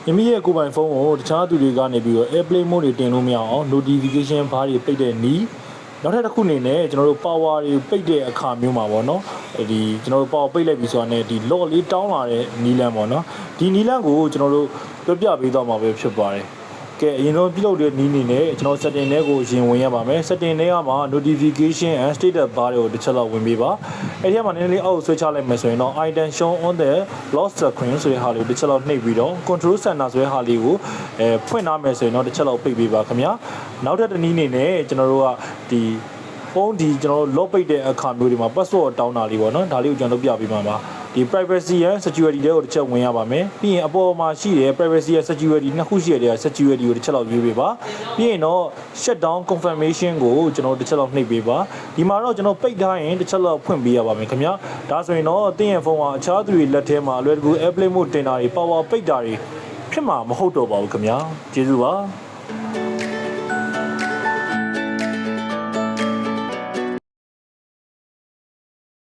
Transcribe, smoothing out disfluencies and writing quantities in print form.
မိမိရဲ့ကိုယ်ပိုင်ဖုန်းကိုတခြားသူတွေကနေပြီးတော့ airplane mode တွေတင်လို့မရအောင် notification bar တွေပိတ်တဲ့နည်းနောက်ထပ်တစ်ခုအနေနဲ့ကျွန်တော်တို့ power တွေပိတ်တဲ့အခါမျိုးမှာပေါ့နော်ဒီကျွန်တော်တို့ power ပိတ်လိုက်ပြီဆိုတာနဲ့ဒီ lock လေးတောင်းလာတဲ့နီလန်ပေါ့နော်ဒီနီလန်ကိုကျွန်တော်တို့ပြောပြပေးသွားမှာပဲဖြစ်ပါတယ်ကဲအရင်ဆုံးပြုလုပ်တဲ့နည်းအနေနဲ့ကျွန်တော် setting တွေကိုရင်ဝင်ရပါမယ် setting တွေကမှာ notification and status bar တွေကိုတစ်ချက်လောက်ဝင်ပေးပါအဲ့ဒီမှာနည်းနည်းလေးအောက်ဆွဲချလိုက်မယ်ဆိုရင်တော့ item show on the lock screen ဆိုတဲ့ဟာလေးကိုတစ်ချက်လောက်နှိပ်ပြီးတော့ control center ဆိုတဲ့ဟာလေးကိုဖွင့်ထားမယ်ဆိုရင်တော့တစ်ချက်လောက်ပိတ်ပေးပါခင်ဗျာနောက်ထပ်တစ်နည်းအနေနဲ့ကျွန်တော်တို့ကဒီဖုန်းဒီကျွန်တော်တို့ lock ပိတ်တဲ့အခါမျိုးတွေမှာ password တောင်းတာလေးပေါ့နော်ဒါလေးကိုကျွန်တော်တို့ပြပေးမှာပါဒီ privacy and security တွေကိုတစ်ချက်ဝင်ရပါမယ်ပြီးရင်အပေါ်မှာရှိတဲ့ privacy and security နှစ်ခုရှိတဲ့ security ကိုတစ်ချက်လောက်ရွေးပေးပါပြီးရင်တော့ shutdown confirmation ကိုကျွန်တော်တစ်ချက်လောက်နှိပ်ပေးပါဒီမှာတော့ကျွန်တော်ပိတ်ထားရင်တစ်ချက်လောက်ဖွင့်ပေးရပါမယ်ခင်ဗျာဒါဆိုရင်တော့တင်းရဲ့ဖုန်းကအခြားသူတွေလက်ထဲမှာအလွယ်တကူ airplane mode တင်တာတွေ power ပိတ်တာတွေဖြစ်မှာမဟုတ်တော့ပါဘူးခင်ဗျာကျေးဇူးပါ